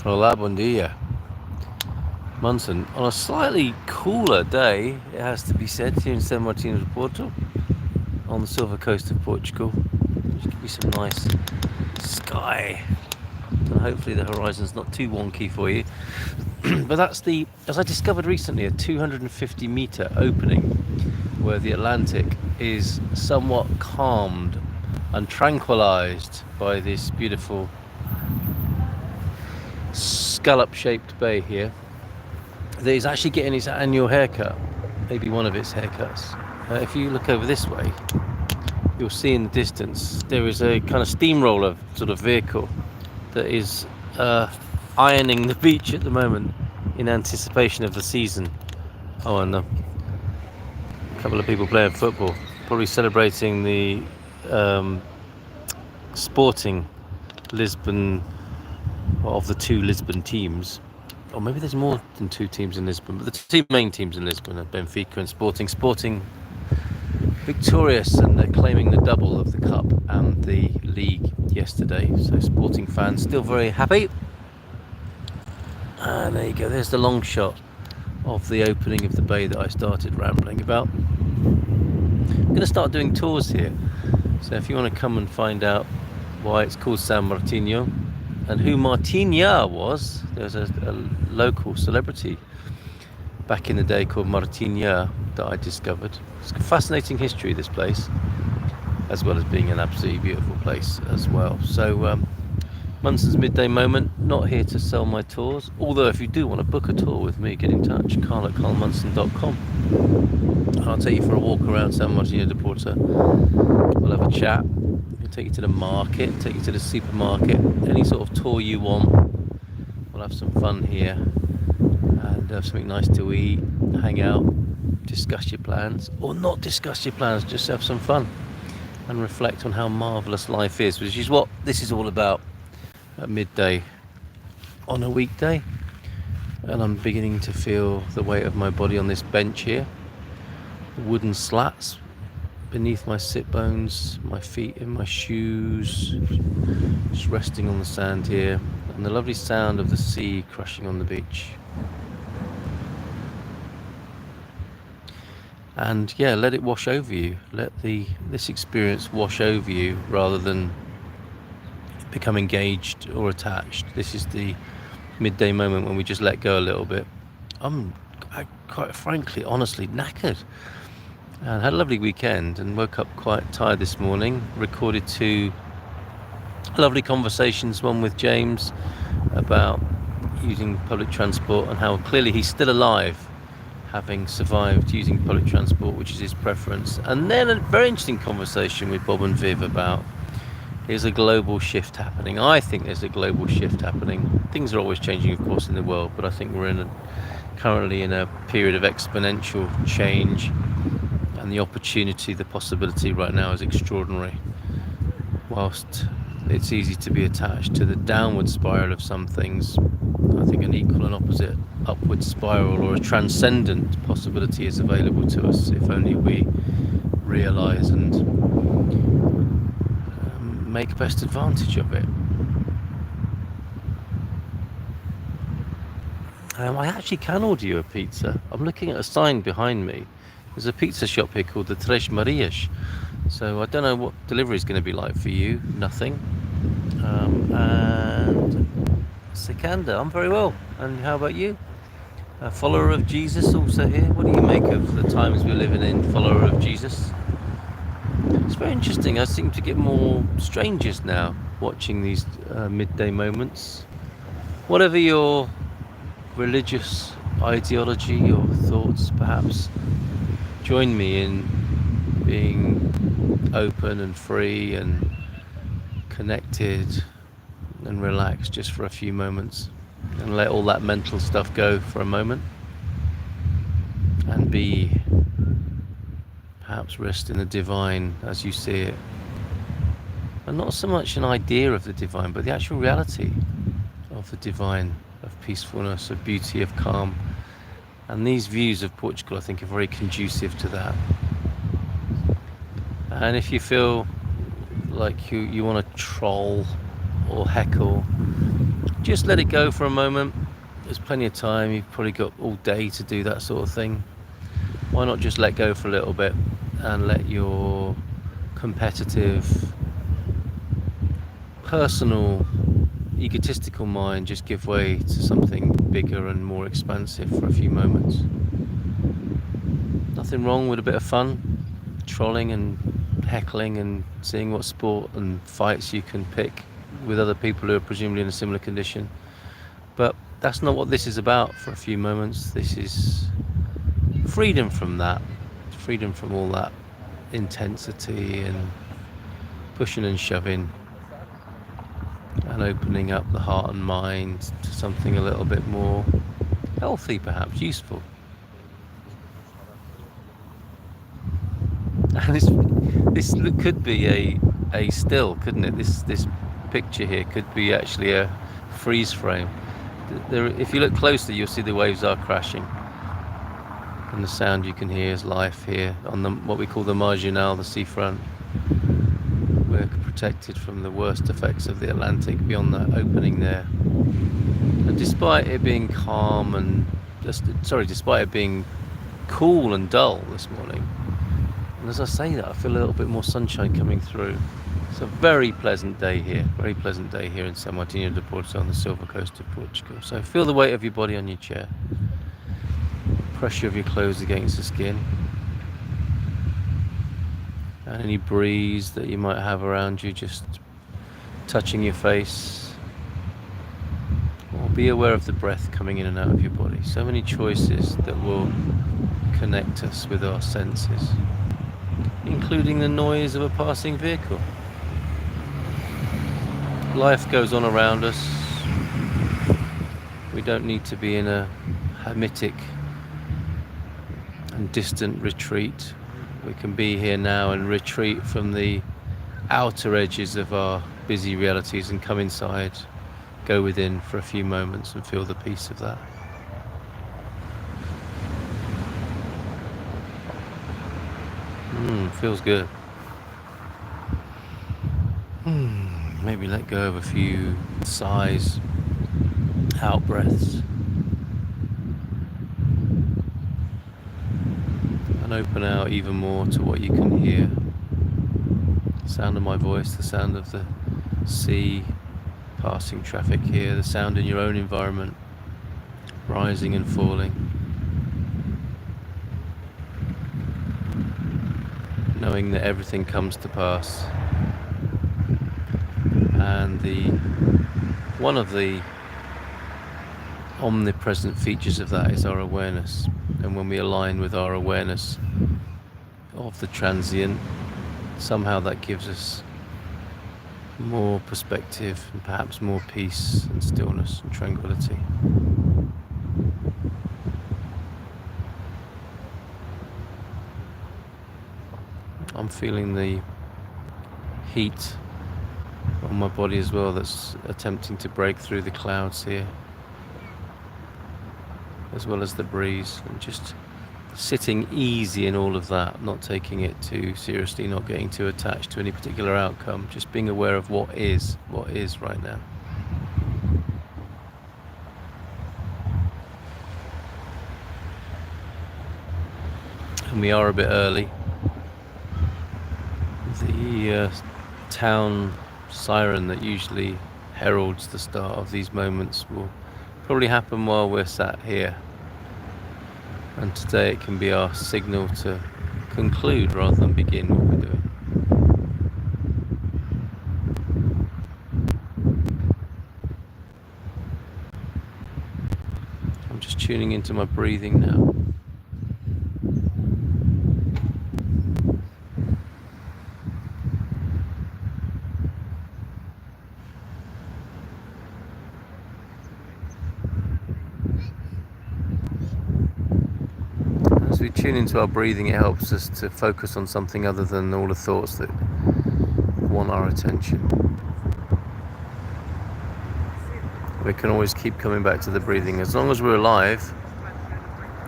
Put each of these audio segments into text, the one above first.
Olá, bom dia. Munson, on a slightly cooler day, it has to be said, here in Sao Martinho Bay, Porto, on the silver coast of Portugal. There's going to be some nice sky, and hopefully the horizon's not too wonky for you. But that's as I discovered recently, a 250-metre opening where the Atlantic is somewhat calmed and tranquilized by this beautiful scallop-shaped bay here that is actually getting its annual haircut, maybe one of its haircuts. If you look over this way, you'll see in the distance there is a kind of steamroller sort of vehicle that is ironing the beach at the moment in anticipation of the season. Oh, and a couple of people playing football, probably celebrating the Sporting Lisbon, of the two Lisbon teams, or maybe there's more than two teams in Lisbon, but the two main teams in Lisbon are Benfica and Sporting. Sporting victorious, and they're claiming the double of the cup and the league yesterday, so Sporting fans still very happy. And there you go, there's the long shot of the opening of the bay that I started rambling about. I'm going to start doing tours here, so if you want to come and find out why it's called Sao Martinho and who Martinha was, there's a local celebrity back in the day called Martinha that I discovered. It's a fascinating history, this place, as well as being an absolutely beautiful place as well. So Munson's Midday Moment, not here to sell my tours, although if you do want to book a tour with me, get in touch, carl@carlmunson.com. I'll take you for a walk around Sao Martinho de Porto. We'll have a chat. We'll take you to the market, take you to the supermarket, any sort of tour you want. We'll have some fun here and have something nice to eat, hang out, discuss your plans, or not discuss your plans, just have some fun and reflect on how marvellous life is, which is what this is all about at midday on a weekday. And I'm beginning to feel the weight of my body on this bench here, the wooden slats beneath my sit bones, my feet in my shoes, just resting on the sand here, and the lovely sound of the sea crashing on the beach. And yeah, let it wash over you. Let this experience wash over you rather than become engaged or attached. This is the midday moment when we just let go a little bit. I'm quite frankly, honestly, knackered. And had a lovely weekend and woke up quite tired this morning. Recorded two lovely conversations, one with James about using public transport and how clearly he's still alive, having survived using public transport, which is his preference. And then a very interesting conversation with Bob and Viv about there's a global shift happening. I think there's a global shift happening. Things are always changing, of course, in the world, but I think we're currently in a period of exponential change. And the opportunity, the possibility right now is extraordinary. Whilst it's easy to be attached to the downward spiral of some things, I think an equal and opposite upward spiral or a transcendent possibility is available to us if only we realise and make best advantage of it. I actually can order you a pizza. I'm looking at a sign behind me. There's a pizza shop here called the Tres Marias. So I don't know what delivery is going to be like for you. Nothing. And Sikanda, I'm very well. And how about you? A follower of Jesus also here. What do you make of the times we're living in, follower of Jesus? It's very interesting. I seem to get more strangers now watching these midday moments. Whatever your religious ideology or thoughts, perhaps, join me in being open and free and connected and relaxed just for a few moments, and let all that mental stuff go for a moment and perhaps rest in the divine as you see it, and not so much an idea of the divine but the actual reality of the divine, of peacefulness, of beauty, of calm. And these views of Portugal, I think, are very conducive to that. And if you feel like you want to troll or heckle just let it go for a moment. There's plenty of time. You've probably got all day to do that sort of thing. Why not just let go for a little bit and let your competitive, personal, egotistical mind just give way to something bigger and more expansive for a few moments. Nothing wrong with a bit of fun, trolling and heckling and seeing what sport and fights you can pick with other people who are presumably in a similar condition. But that's not what this is about for a few moments. This is freedom from that, freedom from all that intensity and pushing and shoving, and opening up the heart and mind to something a little bit more healthy, perhaps useful. And this could be a still, couldn't it? This picture here could be actually a freeze frame. If you look closely, you'll see the waves are crashing, and the sound you can hear is life here on what we call the marginal, the seafront. We're protected from the worst effects of the Atlantic beyond that opening there. And despite it being calm and despite it being cool and dull this morning, and as I say that, I feel a little bit more sunshine coming through. It's a very pleasant day here in Sao Martinho de Porto on the Silver Coast of Portugal. So feel the weight of your body on your chair, pressure of your clothes against the skin, and any breeze that you might have around you just touching your face. Or be aware of the breath coming in and out of your body. So many choices that will connect us with our senses, including the noise of a passing vehicle. Life goes on around us. We don't need to be in a hermetic and distant retreat. We can be here now and retreat from the outer edges of our busy realities and come inside, go within for a few moments and feel the peace of that. Feels good. Maybe let go of a few sighs, out breaths, and open out even more to what you can hear. The sound of my voice, the sound of the sea, passing traffic here, the sound in your own environment, rising and falling. Knowing that everything comes to pass. And one of the omnipresent features of that is our awareness. And when we align with our awareness of the transient, somehow that gives us more perspective and perhaps more peace and stillness and tranquility. I'm feeling the heat on my body as well that's attempting to break through the clouds here, as well as the breeze, and just sitting easy in all of that, not taking it too seriously, not getting too attached to any particular outcome, just being aware of what is right now. And we are a bit early. The town siren that usually heralds the start of these moments will probably happen while we're sat here, and today it can be our signal to conclude rather than begin what we're doing. I'm just tuning into my breathing now. As we tune into our breathing, it helps us to focus on something other than all the thoughts that want our attention. We can always keep coming back to the breathing. As long as we're alive,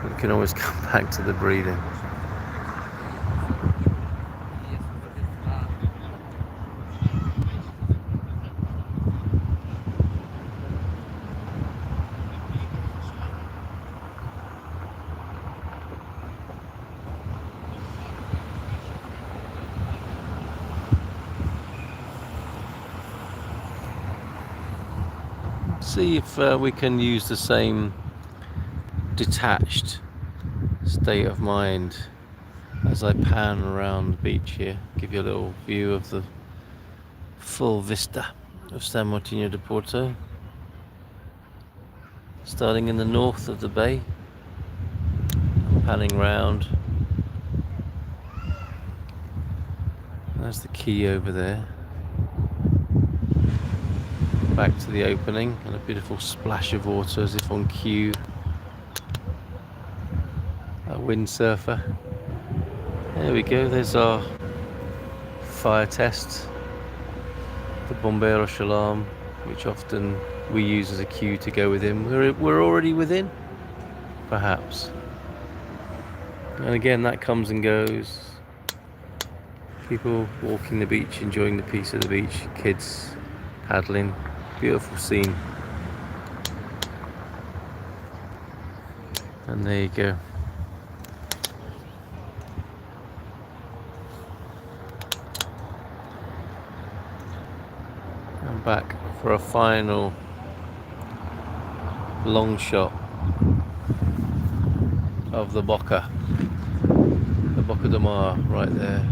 we can always come back to the breathing. see if we can use the same detached state of mind as I pan around the beach here. Give you a little view of the full vista of Sao Martinho de Porto, starting in the north of the bay, panning round. There's the quay over there, back to the opening, and a beautiful splash of water as if on cue. A windsurfer. There we go, there's our fire test, the Bombeiros alarm, which often we use as a cue to go within. We're already within, perhaps. And again, that comes and goes. People walking the beach, enjoying the peace of the beach, kids paddling. Beautiful scene. And there you go. I'm back for a final long shot of the Boca de Mar right there.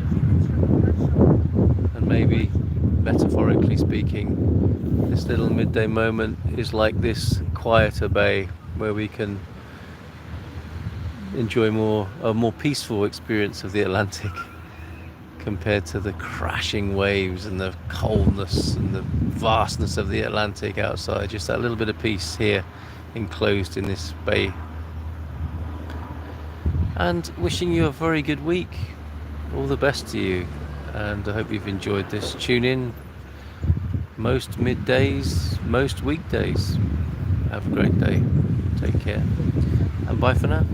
And maybe, metaphorically speaking, this little midday moment is like this quieter bay where we can enjoy a more peaceful experience of the Atlantic compared to the crashing waves and the coldness and the vastness of the Atlantic outside. Just that little bit of peace here, enclosed in this bay. And wishing you a very good week. All the best to you, and I hope you've enjoyed this. Tune in most middays, most weekdays. Have a great day. Take care, and bye for now.